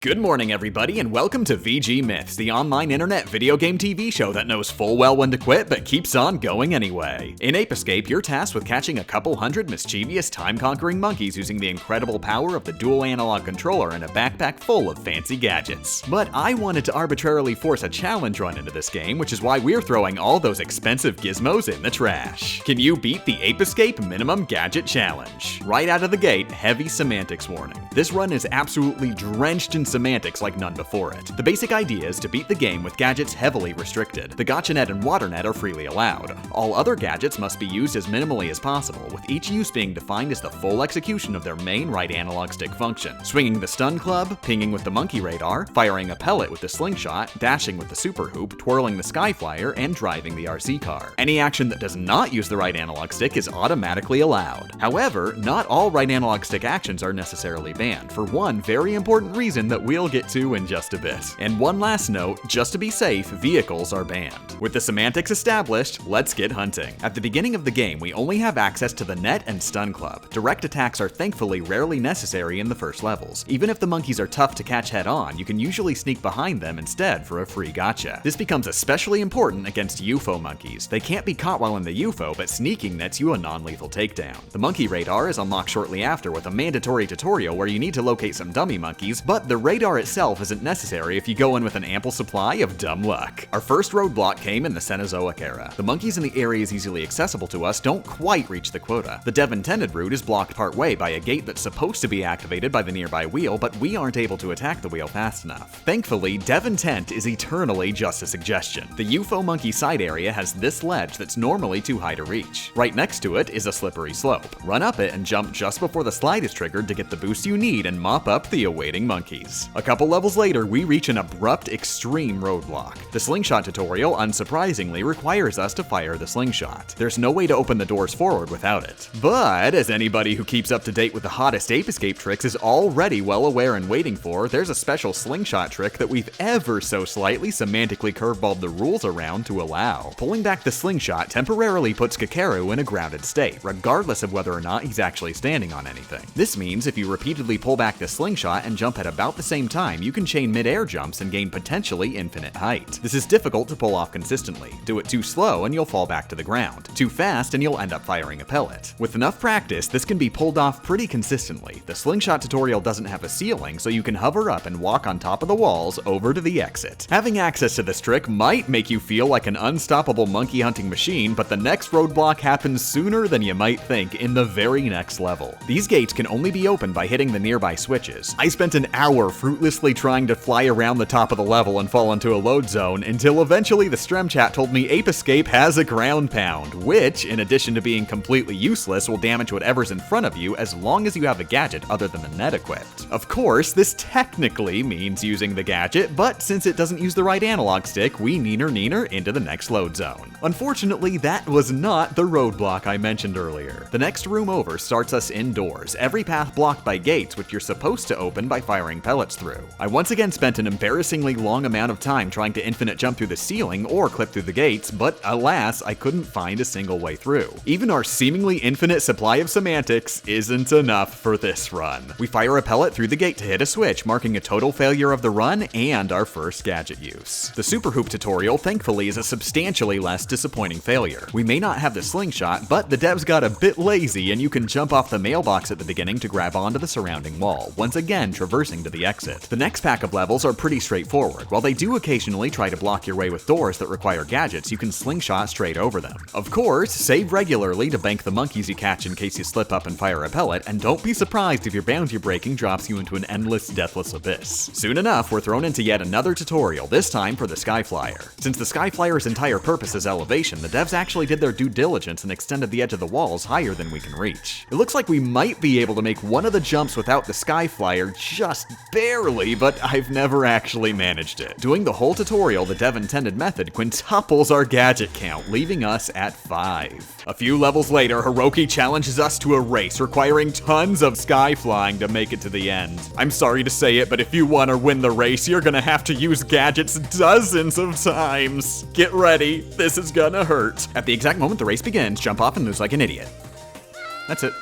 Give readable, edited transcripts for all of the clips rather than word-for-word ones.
Good morning, everybody, and welcome to VG Myths, the online internet video game TV show that knows full well when to quit but keeps on going anyway. In Ape Escape, you're tasked with catching a couple hundred mischievous, time-conquering monkeys using the incredible power of the dual analog controller and a backpack full of fancy gadgets. But I wanted to arbitrarily force a challenge run into this game, which is why we're throwing all those expensive gizmos in the trash. Can you beat the Ape Escape Minimum Gadget Challenge? Right out of the gate, heavy semantics warning. This run is absolutely drenched in semantics like none before it. The basic idea is to beat the game with gadgets heavily restricted. The gotcha net and water net are freely allowed. All other gadgets must be used as minimally as possible, with each use being defined as the full execution of their main right analog stick function. Swinging the stun club, pinging with the monkey radar, firing a pellet with the slingshot, dashing with the super hoop, twirling the sky flyer, and driving the RC car. Any action that does not use the right analog stick is automatically allowed. However, not all right analog stick actions are necessarily banned, for one very important reason that we'll get to in just a bit. And one last note, just to be safe, vehicles are banned. With the semantics established, let's get hunting. At the beginning of the game, we only have access to the net and stun club. Direct attacks are thankfully rarely necessary in the first levels. Even if the monkeys are tough to catch head on, you can usually sneak behind them instead for a free gotcha. This becomes especially important against UFO monkeys. They can't be caught while in the UFO, but sneaking nets you a non-lethal takedown. The monkey radar is unlocked shortly after with a mandatory tutorial where you need to locate some dummy monkeys, but the radar itself isn't necessary if you go in with an ample supply of dumb luck. Our first roadblock came in the Cenozoic era. The monkeys in the areas easily accessible to us don't quite reach the quota. The dev intended route is blocked partway by a gate that's supposed to be activated by the nearby wheel, but we aren't able to attack the wheel fast enough. Thankfully, dev intent is eternally just a suggestion. The UFO monkey side area has this ledge that's normally too high to reach. Right next to it is a slippery slope. Run up it and jump just before the slide is triggered to get the boost you need and mop up the awaiting monkeys. A couple levels later, we reach an abrupt, extreme roadblock. The slingshot tutorial, unsurprisingly, requires us to fire the slingshot. There's no way to open the doors forward without it. But, as anybody who keeps up to date with the hottest Ape Escape tricks is already well aware and waiting for, there's a special slingshot trick that we've ever so slightly semantically curveballed the rules around to allow. Pulling back the slingshot temporarily puts Kakeru in a grounded state, regardless of whether or not he's actually standing on anything. This means if you repeatedly pull back the slingshot and jump at about the same time, you can chain mid-air jumps and gain potentially infinite height. This is difficult to pull off consistently. Do it too slow and you'll fall back to the ground. Too fast and you'll end up firing a pellet. With enough practice, this can be pulled off pretty consistently. The slingshot tutorial doesn't have a ceiling, so you can hover up and walk on top of the walls over to the exit. Having access to this trick might make you feel like an unstoppable monkey hunting machine, but the next roadblock happens sooner than you might think in the very next level. These gates can only be opened by hitting the nearby switches. I spent an hour fruitlessly trying to fly around the top of the level and fall into a load zone until eventually the Strem chat told me Ape Escape has a ground pound, which, in addition to being completely useless, will damage whatever's in front of you as long as you have a gadget other than the net equipped. Of course, this technically means using the gadget, but since it doesn't use the right analog stick, we neener into the next load zone. Unfortunately, that was not the roadblock I mentioned earlier. The next room over starts us indoors, every path blocked by gates which you're supposed to open by firing pellets through. I once again spent an embarrassingly long amount of time trying to infinite jump through the ceiling or clip through the gates, but alas, I couldn't find a single way through. Even our seemingly infinite supply of semantics isn't enough for this run. We fire a pellet through the gate to hit a switch, marking a total failure of the run and our first gadget use. The super hoop tutorial, thankfully, is a substantially less disappointing failure. We may not have the slingshot, but the devs got a bit lazy and you can jump off the mailbox at the beginning to grab onto the surrounding wall, once again traversing to the exit. The next pack of levels are pretty straightforward. While they do occasionally try to block your way with doors that require gadgets, you can slingshot straight over them. Of course, save regularly to bank the monkeys you catch in case you slip up and fire a pellet, and don't be surprised if your bounty breaking drops you into an endless, deathless abyss. Soon enough, we're thrown into yet another tutorial, this time for the sky flyer. Since the sky flyer's entire purpose is elevation, the devs actually did their due diligence and extended the edge of the walls higher than we can reach. It looks like we might be able to make one of the jumps without the sky flyer just barely, but I've never actually managed it. Doing the whole tutorial the dev intended method quintuples our gadget count, leaving us at 5. A few levels later, Hiroki challenges us to a race requiring tons of sky flying to make it to the end. I'm sorry to say it, but if you want to win the race, you're gonna have to use gadgets dozens of times. Get ready, this is gonna hurt. At the exact moment the race begins, jump off and lose like an idiot. That's it.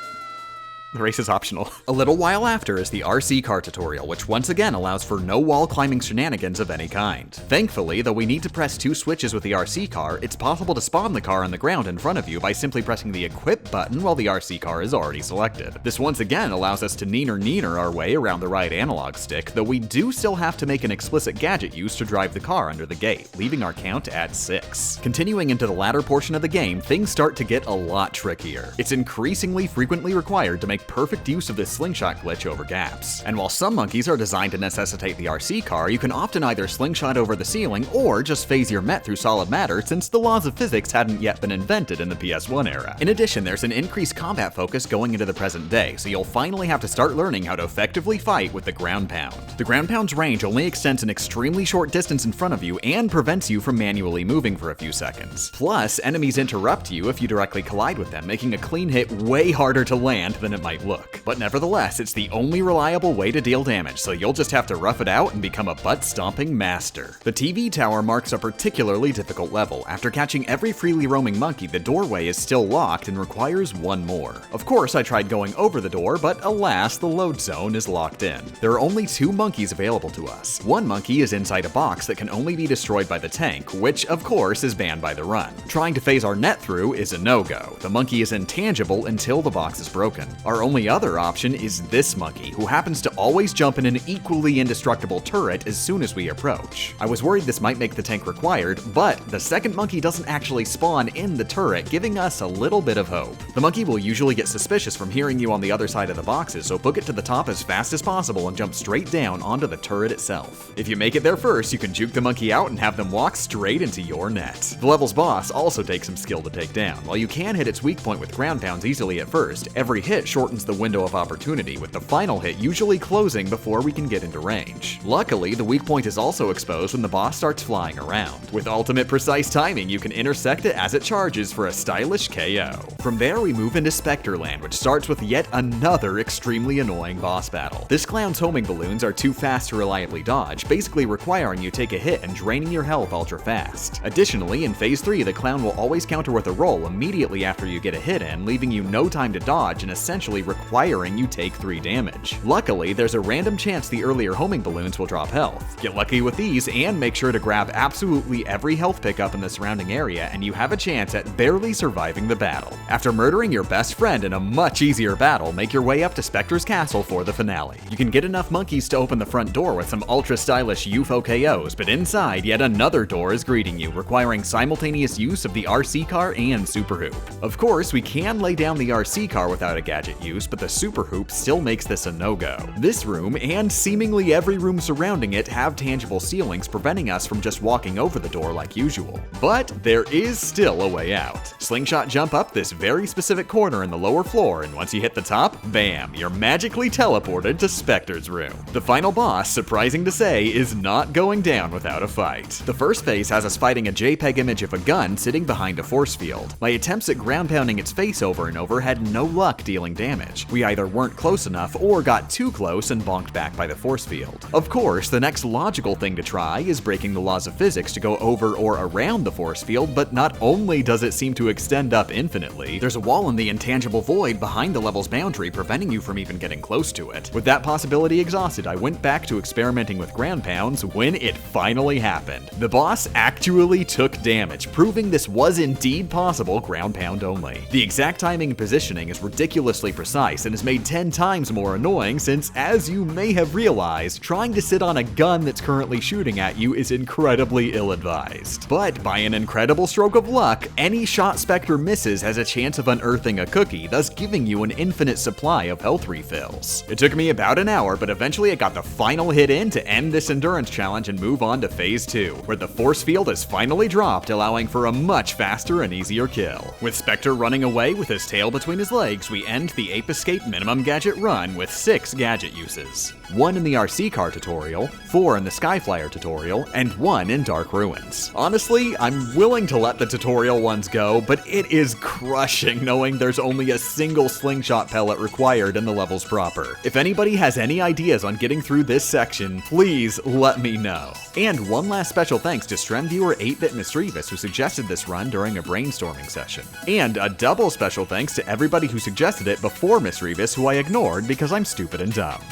the race is optional. A little while after is the RC car tutorial, which once again allows for no wall climbing shenanigans of any kind. Thankfully, though we need to press 2 switches with the RC car, it's possible to spawn the car on the ground in front of you by simply pressing the equip button while the RC car is already selected. This once again allows us to neener our way around the right analog stick, though we do still have to make an explicit gadget use to drive the car under the gate, leaving our count at 6. Continuing into the latter portion of the game, things start to get a lot trickier. It's increasingly frequently required to make perfect use of this slingshot glitch over gaps. And while some monkeys are designed to necessitate the RC car, you can often either slingshot over the ceiling or just phase your Met through solid matter, since the laws of physics hadn't yet been invented in the PS1 era. In addition, there's an increased combat focus going into the present day, so you'll finally have to start learning how to effectively fight with the ground pound. The ground pound's range only extends an extremely short distance in front of you and prevents you from manually moving for a few seconds. Plus, enemies interrupt you if you directly collide with them, making a clean hit way harder to land than it might look. But nevertheless, it's the only reliable way to deal damage, so you'll just have to rough it out and become a butt-stomping master. The TV tower marks a particularly difficult level. After catching every freely roaming monkey, the doorway is still locked and requires one more. Of course, I tried going over the door, but alas, the load zone is locked in. There are only 2 monkeys available to us. One monkey is inside a box that can only be destroyed by the tank, which of course is banned by the run. Trying to phase our net through is a no-go. The monkey is intangible until the box is broken. Our only other option is this monkey, who happens to always jump in an equally indestructible turret as soon as we approach. I was worried this might make the tank required, but the second monkey doesn't actually spawn in the turret, giving us a little bit of hope. The monkey will usually get suspicious from hearing you on the other side of the boxes, so book it to the top as fast as possible and jump straight down onto the turret itself. If you make it there first, you can juke the monkey out and have them walk straight into your net. The level's boss also takes some skill to take down. While you can hit its weak point with ground pounds easily at first, every hit shortens the window of opportunity, with the final hit usually closing before we can get into range. Luckily, the weak point is also exposed when the boss starts flying around. With ultimate precise timing, you can intersect it as it charges for a stylish KO. From there, we move into Specterland, which starts with yet another extremely annoying boss battle. This clown's homing balloons are too fast to reliably dodge, basically requiring you take a hit and draining your health ultra fast. Additionally, in Phase 3, the clown will always counter with a roll immediately after you get a hit in, leaving you no time to dodge and essentially requiring you take 3 damage. Luckily, there's a random chance the earlier homing balloons will drop health. Get lucky with these and make sure to grab absolutely every health pickup in the surrounding area, and you have a chance at barely surviving the battle. After murdering your best friend in a much easier battle, make your way up to Specter's castle for the finale. You can get enough monkeys to open the front door with some ultra stylish UFO KOs, but inside, yet another door is greeting you, requiring simultaneous use of the RC car and Super Hoop. Of course, we can lay down the RC car without a gadget use, but the Super Hoop still makes this a no-go. This room, and seemingly every room surrounding it, have tangible ceilings preventing us from just walking over the door like usual. But there is still a way out. Slingshot jump up this very specific corner in the lower floor, and once you hit the top, bam, you're magically teleported to Specter's room. The final boss, surprising to say, is not going down without a fight. The first phase has us fighting a JPEG image of a gun sitting behind a force field. My attempts at ground pounding its face over and over had no luck dealing damage. We either weren't close enough or got too close and bonked back by the force field. Of course, the next logical thing to try is breaking the laws of physics to go over or around the force field, but not only does it seem to extend up infinitely, there's a wall in the intangible void behind the level's boundary preventing you from even getting close to it. With that possibility exhausted, I went back to experimenting with ground pounds when it finally happened. The boss actually took damage, proving this was indeed possible ground pound only. The exact timing and positioning is ridiculously precise and is made 10 times more annoying since, as you may have realized, trying to sit on a gun that's currently shooting at you is incredibly ill-advised. But by an incredible stroke of luck, any shot Specter misses has a chance of unearthing a cookie, thus giving you an infinite supply of health refills. It took me about an hour, but eventually I got the final hit in to end this endurance challenge and move on to Phase 2, where the force field is finally dropped, allowing for a much faster and easier kill. With Specter running away with his tail between his legs, we end the Ape Escape minimum gadget run with 6 gadget uses. 1 in the RC car tutorial, 4 in the Skyflyer tutorial, and 1 in Dark Ruins. Honestly, I'm willing to let the tutorial ones go, but it is crushing knowing there's only a single slingshot pellet required in the levels proper. If anybody has any ideas on getting through this section, please let me know. And one last special thanks to stream viewer 8-Bit Mischievous who suggested this run during a brainstorming session. And a double special thanks to everybody who suggested it before Mischievous who I ignored because I'm stupid and dumb.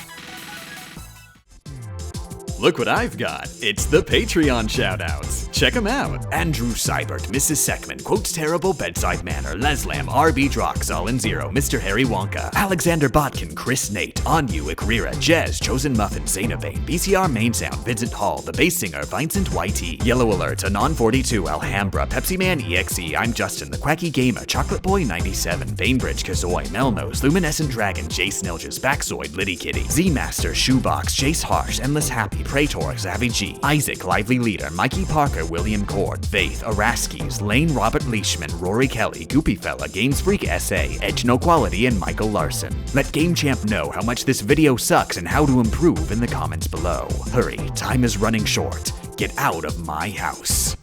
Look what I've got. It's the Patreon shoutouts. Check them out. Andrew Seibert, Mrs. Seckman, Quotes Terrible, Bedside Manor, Leslam, RB Drox, All in Zero, Mr. Harry Wonka, Alexander Botkin, Chris Nate, Anu, Ikrira, Jez, Chosen Muffin, Zainabane, BCR Main Sound, Vincent Hall, The Bass Singer, Vincent YT, Yellow Alert, Anon42, Alhambra, Pepsi Man EXE, I'm Justin, The Quacky Gamer, Chocolate Boy 97, Bainbridge, Kazoy, Melnose, Luminescent Dragon, Jace Nilges, Backzoid, Liddy Kitty, Z-Master, Shoebox, Chase Harsh, Endless Happy, Praetor, Zavi G, Isaac, Lively Leader, Mikey Parker, William Cord, Faith, Araskis, Lane Robert Leishman, Rory Kelly, Goopy Fella, Games Freak SA, Edge No Quality, and Michael Larson. Let Game Champ know how much this video sucks and how to improve in the comments below. Hurry, time is running short. Get out of my house.